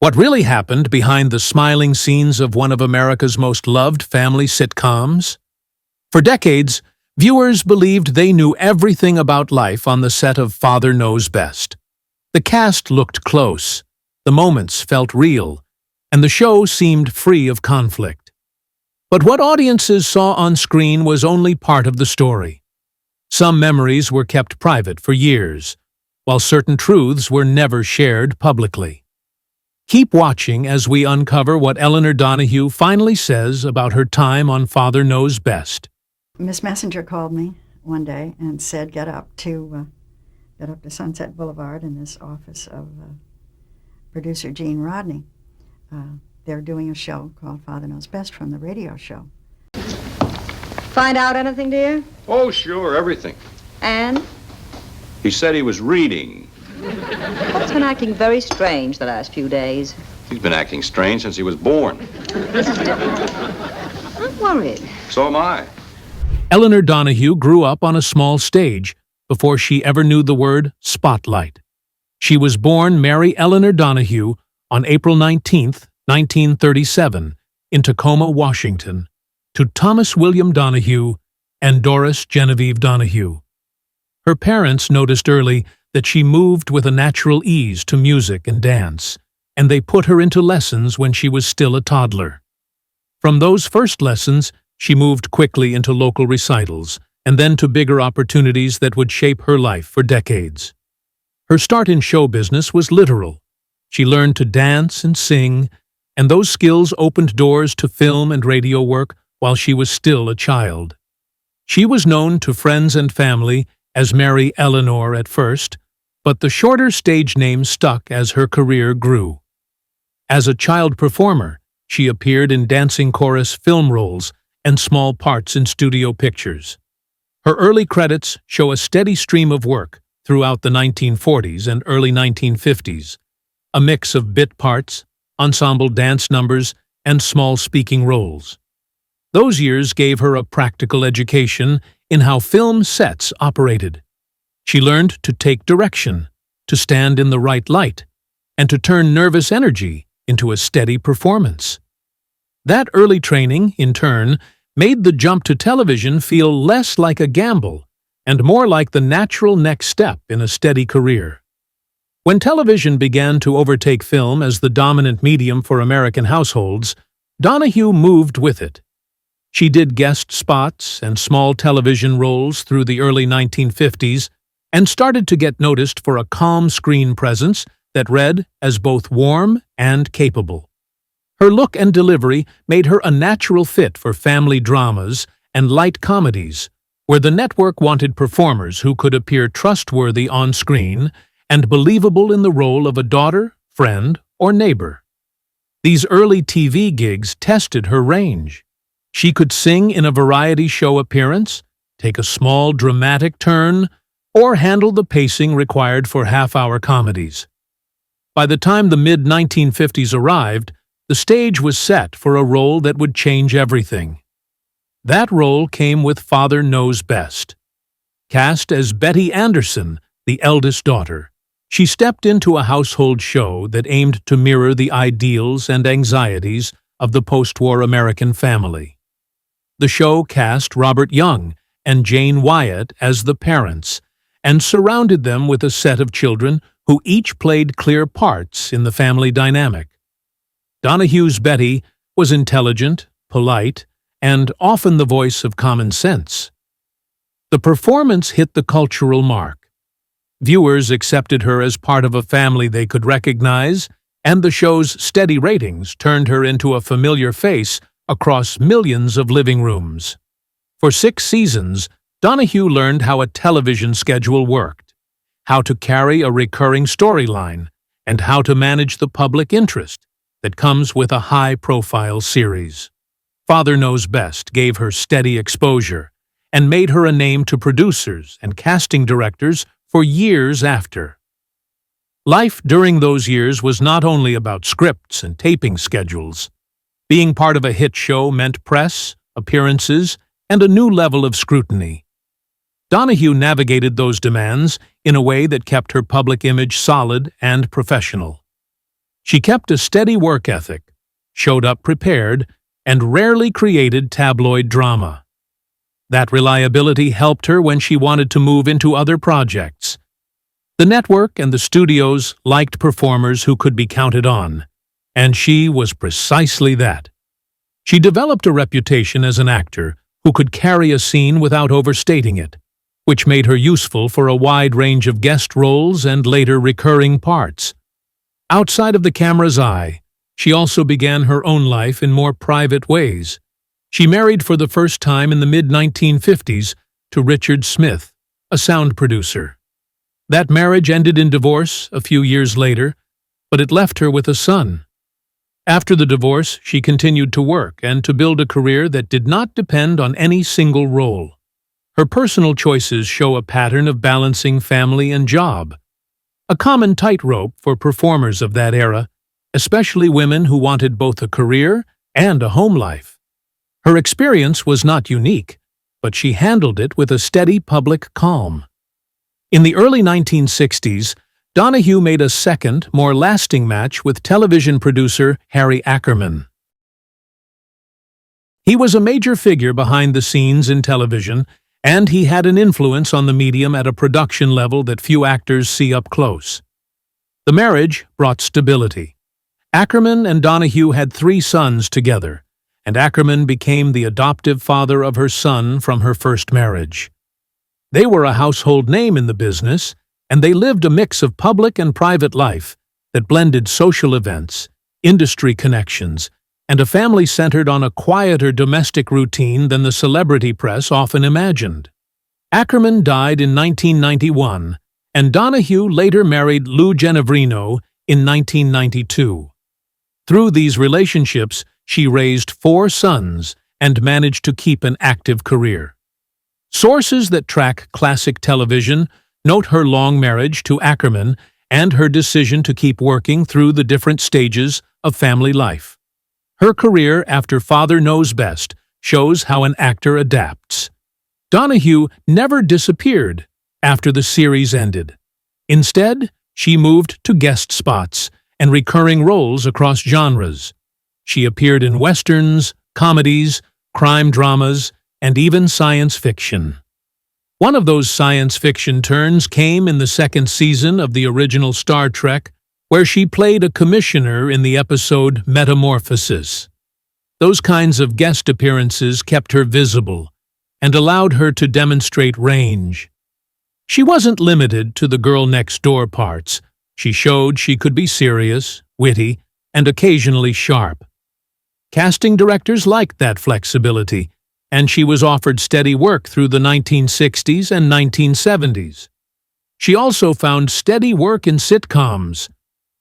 What really happened behind the smiling scenes of one of America's most loved family sitcoms? For decades, viewers believed they knew everything about life on the set of Father Knows Best. The cast looked close, the moments felt real, and the show seemed free of conflict. But what audiences saw on screen was only part of the story. Some memories were kept private for years, while certain truths were never shared publicly. Keep watching as we uncover what Elinor Donahue finally says about her time on Father Knows Best. Miss Messenger called me one day and said, get up to Sunset Boulevard in this office of producer Gene Rodney. They're doing a show called Father Knows Best from the radio show. Find out anything, dear? Oh, sure, everything. And? He said he was reading. Paul's been acting very strange the last few days. He's been acting strange since he was born. This is different. I'm worried. So am I. Elinor Donahue grew up on a small stage before she ever knew the word spotlight. She was born Mary Elinor Donahue on April 19, 1937, in Tacoma, Washington, to Thomas William Donahue and Doris Genevieve Donahue. Her parents noticed early that she moved with a natural ease to music and dance, and they put her into lessons when she was still a toddler. From those first lessons, she moved quickly into local recitals, and then to bigger opportunities that would shape her life for decades. Her start in show business was literal. She learned to dance and sing, and those skills opened doors to film and radio work while she was still a child. She was known to friends and family as Mary Elinor at first, but the shorter stage name stuck as her career grew. As a child performer, she appeared in dancing chorus film roles and small parts in studio pictures. Her early credits show a steady stream of work throughout the 1940s and early 1950s, a mix of bit parts, ensemble dance numbers, and small speaking roles. Those years gave her a practical education in how film sets operated. She learned to take direction, to stand in the right light, and to turn nervous energy into a steady performance. That early training, in turn, made the jump to television feel less like a gamble and more like the natural next step in a steady career. When television began to overtake film as the dominant medium for American households, Donahue moved with it. She did guest spots and small television roles through the early 1950s and started to get noticed for a calm screen presence that read as both warm and capable. Her look and delivery made her a natural fit for family dramas and light comedies, where the network wanted performers who could appear trustworthy on screen and believable in the role of a daughter, friend, or neighbor. These early TV gigs tested her range. She could sing in a variety show appearance, take a small dramatic turn, or handle the pacing required for half-hour comedies. By the time the mid-1950s arrived, the stage was set for a role that would change everything. That role came with Father Knows Best. Cast as Betty Anderson, the eldest daughter, she stepped into a household show that aimed to mirror the ideals and anxieties of the post-war American family. The show cast Robert Young and Jane Wyatt as the parents and surrounded them with a set of children who each played clear parts in the family dynamic. Donahue's Betty was intelligent, polite, and often the voice of common sense. The performance hit the cultural mark. Viewers accepted her as part of a family they could recognize, and the show's steady ratings turned her into a familiar face across millions of living rooms. For 6 seasons, Donahue learned how a television schedule worked, how to carry a recurring storyline, and how to manage the public interest that comes with a high-profile series. Father Knows Best gave her steady exposure and made her a name to producers and casting directors for years after. Life during those years was not only about scripts and taping schedules. Being part of a hit show meant press, appearances, and a new level of scrutiny. Donahue navigated those demands in a way that kept her public image solid and professional. She kept a steady work ethic, showed up prepared, and rarely created tabloid drama. That reliability helped her when she wanted to move into other projects. The network and the studios liked performers who could be counted on, and she was precisely that. She developed a reputation as an actor who could carry a scene without overstating it, which made her useful for a wide range of guest roles and later recurring parts. Outside of the camera's eye, she also began her own life in more private ways. She married for the first time in the mid-1950s to Richard Smith, a sound producer. That marriage ended in divorce a few years later, but it left her with a son. After the divorce, she continued to work and to build a career that did not depend on any single role. Her personal choices show a pattern of balancing family and job, a common tightrope for performers of that era, especially women who wanted both a career and a home life. Her experience was not unique, but she handled it with a steady public calm. In the early 1960s, Donahue made a second, more lasting match with television producer Harry Ackerman. He was a major figure behind the scenes in television, and he had an influence on the medium at a production level that few actors see up close. The marriage brought stability. Ackerman and Donahue had 3 sons together, and Ackerman became the adoptive father of her son from her first marriage. They were a household name in the business, and they lived a mix of public and private life that blended social events, industry connections, and a family centered on a quieter domestic routine than the celebrity press often imagined. Ackerman died in 1991, and Donahue later married Lou Genevrino in 1992. Through these relationships, she raised 4 sons and managed to keep an active career. Sources that track classic television note her long marriage to Ackerman and her decision to keep working through the different stages of family life. Her career after Father Knows Best shows how an actor adapts. Donahue never disappeared after the series ended. Instead, she moved to guest spots and recurring roles across genres. She appeared in westerns, comedies, crime dramas, and even science fiction. One of those science fiction turns came in the second season of the original Star Trek, where she played a commissioner in the episode Metamorphosis. Those kinds of guest appearances kept her visible and allowed her to demonstrate range. She wasn't limited to the girl-next-door parts. She showed she could be serious, witty, and occasionally sharp. Casting directors liked that flexibility, and she was offered steady work through the 1960s and 1970s. She also found steady work in sitcoms.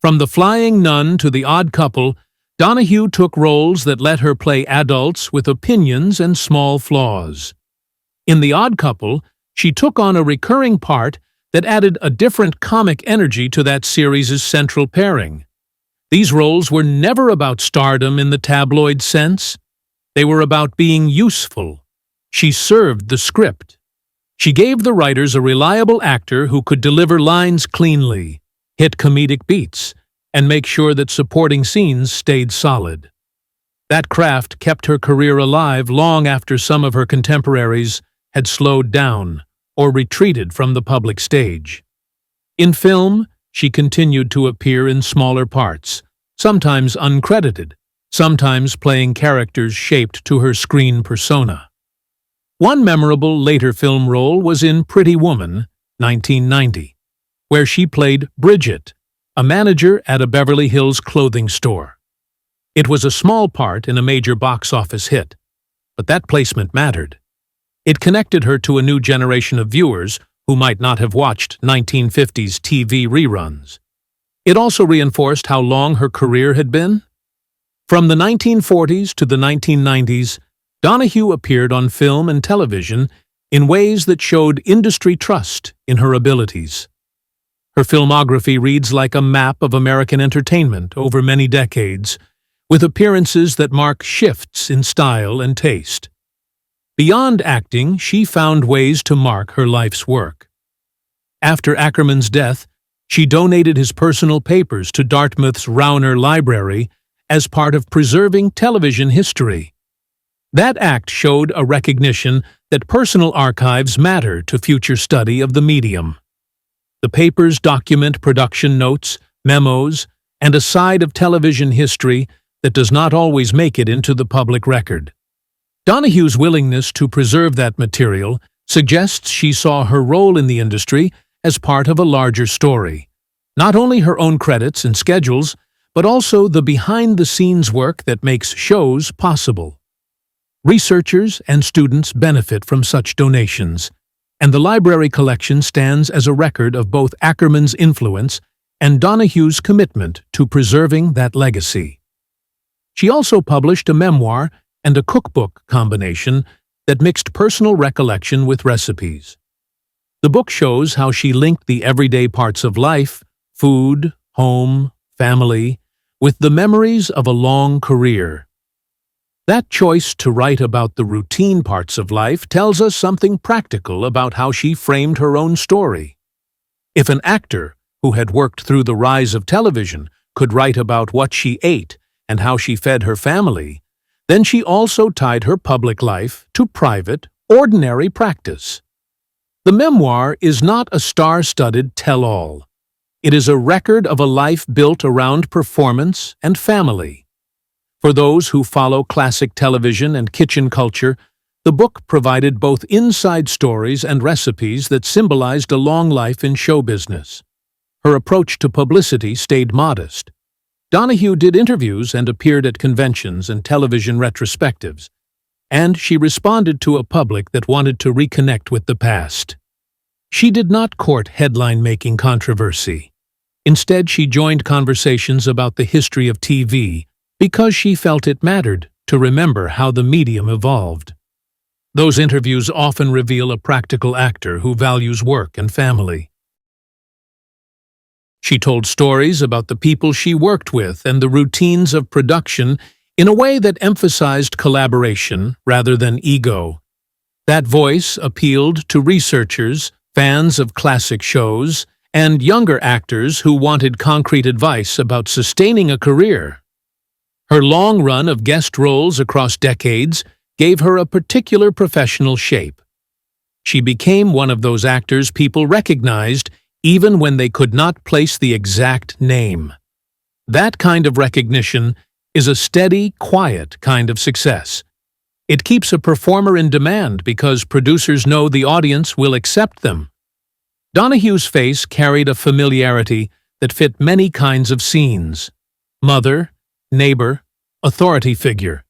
From The Flying Nun to The Odd Couple, Donahue took roles that let her play adults with opinions and small flaws. In The Odd Couple, she took on a recurring part that added a different comic energy to that series' central pairing. These roles were never about stardom in the tabloid sense. They were about being useful. She served the script. She gave the writers a reliable actor who could deliver lines cleanly, hit comedic beats, and make sure that supporting scenes stayed solid. That craft kept her career alive long after some of her contemporaries had slowed down or retreated from the public stage. In film, she continued to appear in smaller parts, sometimes uncredited, sometimes playing characters shaped to her screen persona. One memorable later film role was in Pretty Woman, 1990, where she played Bridget, a manager at a Beverly Hills clothing store. It was a small part in a major box office hit, but that placement mattered. It connected her to a new generation of viewers who might not have watched 1950s TV reruns. It also reinforced how long her career had been. From the 1940s to the 1990s, Donahue appeared on film and television in ways that showed industry trust in her abilities. Her filmography reads like a map of American entertainment over many decades, with appearances that mark shifts in style and taste. Beyond acting, she found ways to mark her life's work. After Ackerman's death, She donated his personal papers to Dartmouth's Rauner Library as part of preserving television history. That act showed a recognition that personal archives matter to future study of the medium. The papers document production notes, memos, and a side of television history that does not always make it into the public record. Donahue's willingness to preserve that material suggests she saw her role in the industry as part of a larger story. Not only her own credits and schedules, but also the behind-the-scenes work that makes shows possible. Researchers and students benefit from such donations, and the library collection stands as a record of both Ackerman's influence and Donahue's commitment to preserving that legacy. She also published a memoir and a cookbook combination that mixed personal recollection with recipes. The book shows how she linked the everyday parts of life, food, home, family, with the memories of a long career. That choice to write about the routine parts of life tells us something practical about how she framed her own story. If an actor who had worked through the rise of television could write about what she ate and how she fed her family, then she also tied her public life to private, ordinary practice. The memoir is not a star-studded tell-all. It is a record of a life built around performance and family. For those who follow classic television and kitchen culture, the book provided both inside stories and recipes that symbolized a long life in show business. Her approach to publicity stayed modest. Donahue did interviews and appeared at conventions and television retrospectives, and she responded to a public that wanted to reconnect with the past. She did not court headline-making controversy. Instead, she joined conversations about the history of TV because she felt it mattered to remember how the medium evolved. Those interviews often reveal a practical actor who values work and family. She told stories about the people she worked with and the routines of production in a way that emphasized collaboration rather than ego. That voice appealed to researchers, fans of classic shows, and younger actors who wanted concrete advice about sustaining a career. Her long run of guest roles across decades gave her a particular professional shape. She became one of those actors people recognized even when they could not place the exact name. That kind of recognition is a steady, quiet kind of success. It keeps a performer in demand because producers know the audience will accept them. Donahue's face carried a familiarity that fit many kinds of scenes: mother, neighbor, authority figure.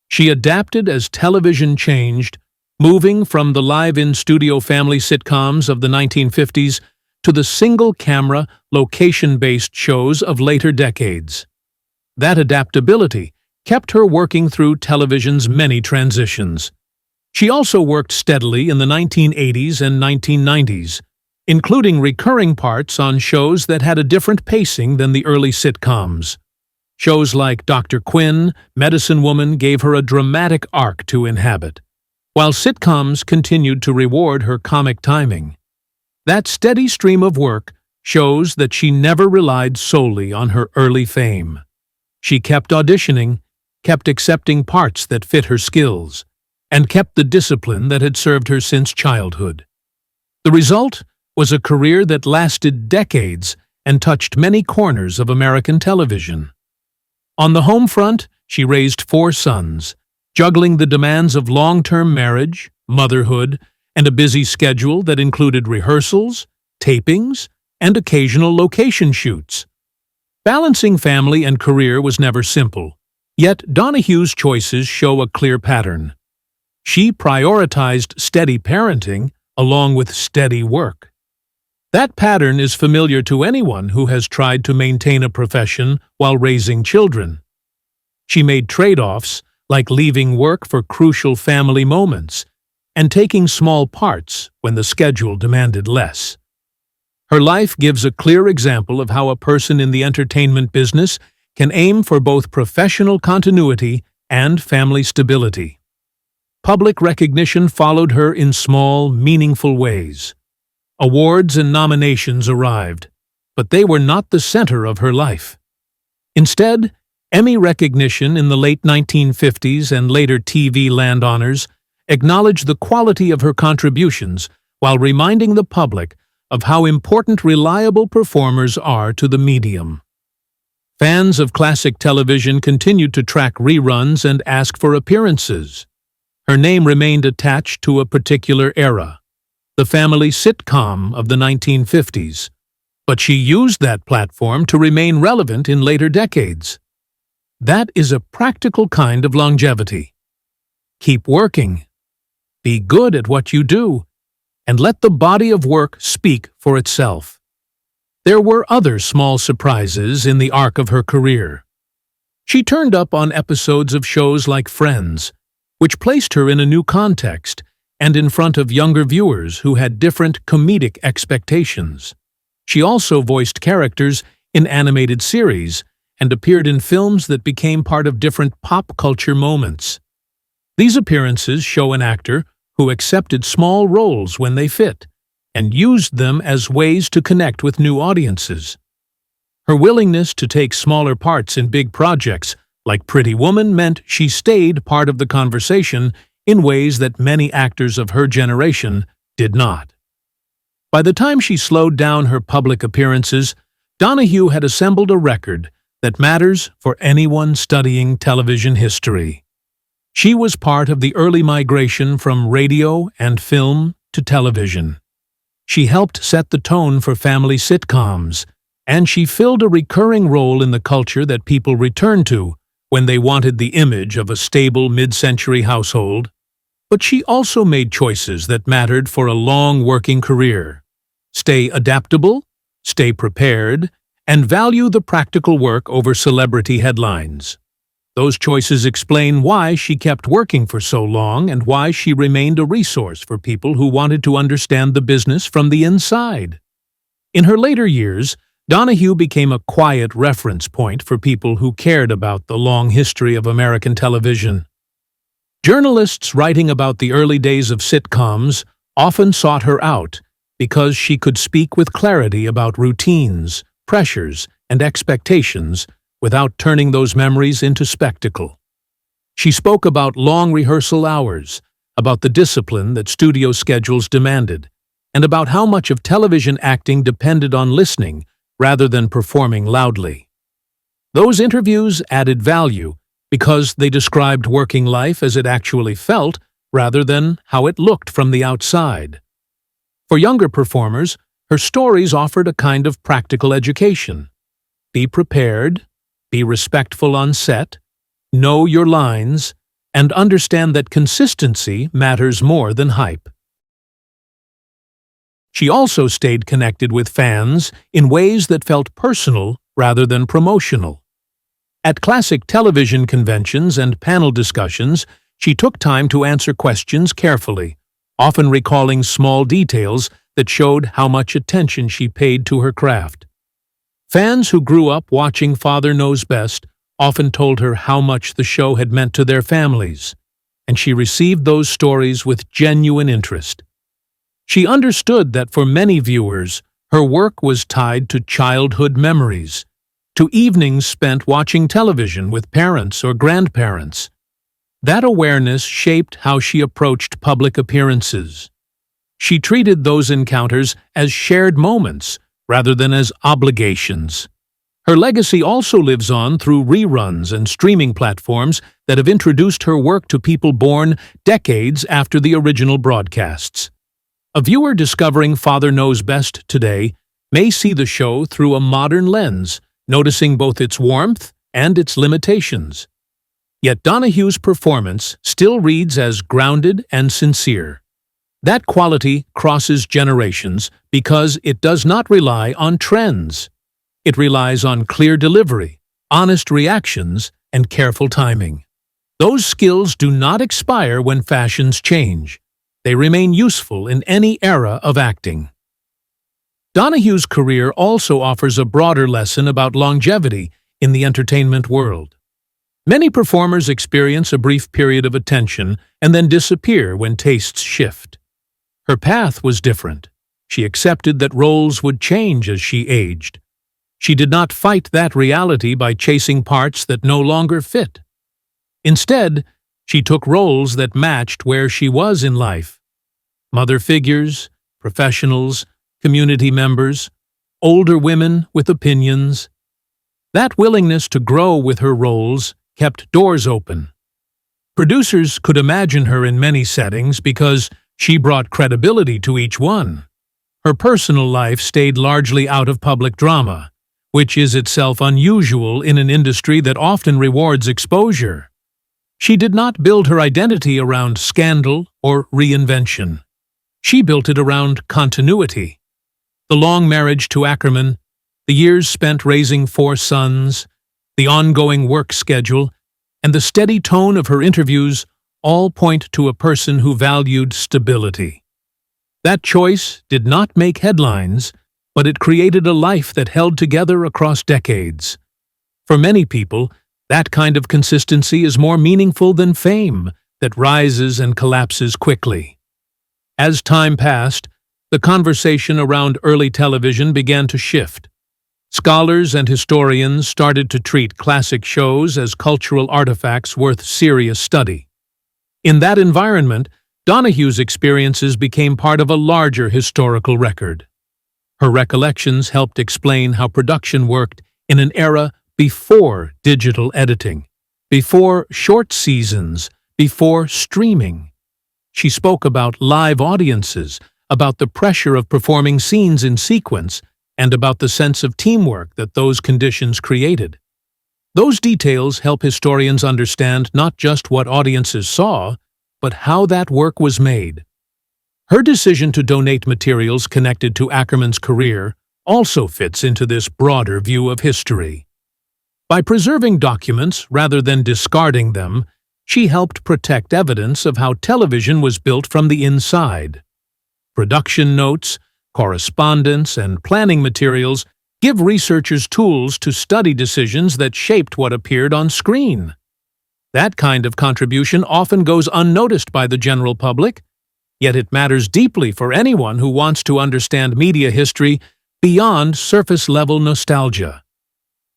She adapted as television changed, moving from the live-in-studio family sitcoms of the 1950s to the single-camera, location-based shows of later decades. That adaptability kept her working through television's many transitions. She also worked steadily in the 1980s and 1990s, including recurring parts on shows that had a different pacing than the early sitcoms. Shows like Dr. Quinn, Medicine Woman gave her a dramatic arc to inhabit, while sitcoms continued to reward her comic timing. That steady stream of work shows that she never relied solely on her early fame. She kept auditioning, kept accepting parts that fit her skills, and kept the discipline that had served her since childhood. The result was a career that lasted decades and touched many corners of American television. On the home front, she raised 4 sons, juggling the demands of long-term marriage, motherhood, and a busy schedule that included rehearsals, tapings, and occasional location shoots. Balancing family and career was never simple, yet Donahue's choices show a clear pattern. She prioritized steady parenting along with steady work. That pattern is familiar to anyone who has tried to maintain a profession while raising children. She made trade-offs, like leaving work for crucial family moments and taking small parts when the schedule demanded less. Her life gives a clear example of how a person in the entertainment business can aim for both professional continuity and family stability. Public recognition followed her in small, meaningful ways. Awards and nominations arrived, but they were not the center of her life. Instead, Emmy recognition in the late 1950s and later TV land honors acknowledged the quality of her contributions while reminding the public of how important reliable performers are to the medium. Fans of classic television continued to track reruns and ask for appearances. Her name remained attached to a particular era, the family sitcom of the 1950s, but she used that platform to remain relevant in later decades. That is a practical kind of longevity. Keep working. Be good at what you do, and let the body of work speak for itself. There were other small surprises in the arc of her career. She turned up on episodes of shows like Friends, which placed her in a new context and in front of younger viewers who had different comedic expectations. She also voiced characters in animated series and appeared in films that became part of different pop culture moments. These appearances show an actor who accepted small roles when they fit and used them as ways to connect with new audiences. Her willingness to take smaller parts in big projects like Pretty Woman meant she stayed part of the conversation in ways that many actors of her generation did not. By the time she slowed down her public appearances, Donahue had assembled a record that matters for anyone studying television history. She was part of the early migration from radio and film to television. She helped set the tone for family sitcoms, and she filled a recurring role in the culture that people returned to when they wanted the image of a stable mid-century household. But she also made choices that mattered for a long working career. Stay adaptable, stay prepared, and value the practical work over celebrity headlines. Those choices explain why she kept working for so long and why she remained a resource for people who wanted to understand the business from the inside. In her later years, Donahue became a quiet reference point for people who cared about the long history of American television. Journalists writing about the early days of sitcoms often sought her out because she could speak with clarity about routines, pressures, and expectations without turning those memories into spectacle. She spoke about long rehearsal hours, about the discipline that studio schedules demanded, and about how much of television acting depended on listening rather than performing loudly. Those interviews added value because they described working life as it actually felt rather than how it looked from the outside. For younger performers, her stories offered a kind of practical education. Be prepared, be respectful on set, know your lines, and understand that consistency matters more than hype. She also stayed connected with fans in ways that felt personal rather than promotional. At classic television conventions and panel discussions, she took time to answer questions carefully, often recalling small details that showed how much attention she paid to her craft. Fans who grew up watching Father Knows Best often told her how much the show had meant to their families, and she received those stories with genuine interest. She understood that for many viewers, her work was tied to childhood memories, to evenings spent watching television with parents or grandparents. That awareness shaped how she approached public appearances. She treated those encounters as shared moments rather than as obligations. Her legacy also lives on through reruns and streaming platforms that have introduced her work to people born decades after the original broadcasts. A viewer discovering Father Knows Best today may see the show through a modern lens, noticing both its warmth and its limitations. Yet Donahue's performance still reads as grounded and sincere. That quality crosses generations because it does not rely on trends. It relies on clear delivery, honest reactions, and careful timing. Those skills do not expire when fashions change. They remain useful in any era of acting. Donahue's career also offers a broader lesson about longevity in the entertainment world. Many performers experience a brief period of attention and then disappear when tastes shift. Her path was different. She accepted that roles would change as she aged, She did not fight that reality by chasing parts that no longer fit. Instead, she took roles that matched where she was in life. Mother figures, professionals, community members, older women with opinions. That willingness to grow with her roles kept doors open. Producers could imagine her in many settings because she brought credibility to each one. Her personal life stayed largely out of public drama, which is itself unusual in an industry that often rewards exposure. She did not build her identity around scandal or reinvention. She built it around continuity. The long marriage to Ackerman, the years spent raising 4 sons, the ongoing work schedule, and the steady tone of her interviews all point to a person who valued stability. That choice did not make headlines, but it created a life that held together across decades. For many people, that kind of consistency is more meaningful than fame that rises and collapses quickly. As time passed, the conversation around early television began to shift. Scholars and historians started to treat classic shows as cultural artifacts worth serious study. In that environment, Donahue's experiences became part of a larger historical record. Her recollections helped explain how production worked in an era before digital editing, before short seasons, before streaming. She spoke about live audiences, about the pressure of performing scenes in sequence, and about the sense of teamwork that those conditions created. Those details help historians understand not just what audiences saw, but how that work was made. Her decision to donate materials connected to Ackerman's career also fits into this broader view of history. By preserving documents rather than discarding them, she helped protect evidence of how television was built from the inside. Production notes, correspondence, and planning materials give researchers tools to study decisions that shaped what appeared on screen. That kind of contribution often goes unnoticed by the general public, yet it matters deeply for anyone who wants to understand media history beyond surface-level nostalgia.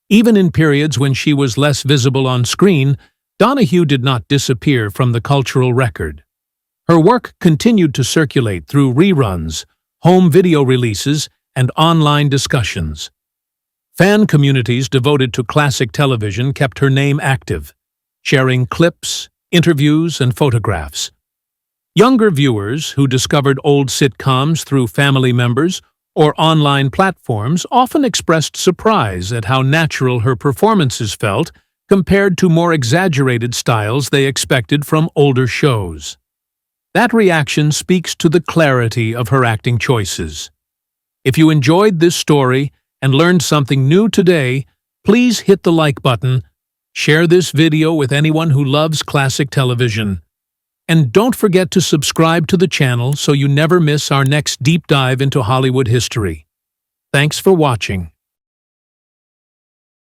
Even in periods when she was less visible on screen, Donahue did not disappear from the cultural record. Her work continued to circulate through reruns, home video releases, and online discussions. Fan communities devoted to classic television kept her name active, sharing clips, interviews, and photographs. Younger viewers who discovered old sitcoms through family members or online platforms often expressed surprise at how natural her performances felt compared to more exaggerated styles they expected from older shows. That reaction speaks to the clarity of her acting choices. If you enjoyed this story and learned something new today, please hit the like button, share this video with anyone who loves classic television, and don't forget to subscribe to the channel so you never miss our next deep dive into Hollywood history. Thanks for watching.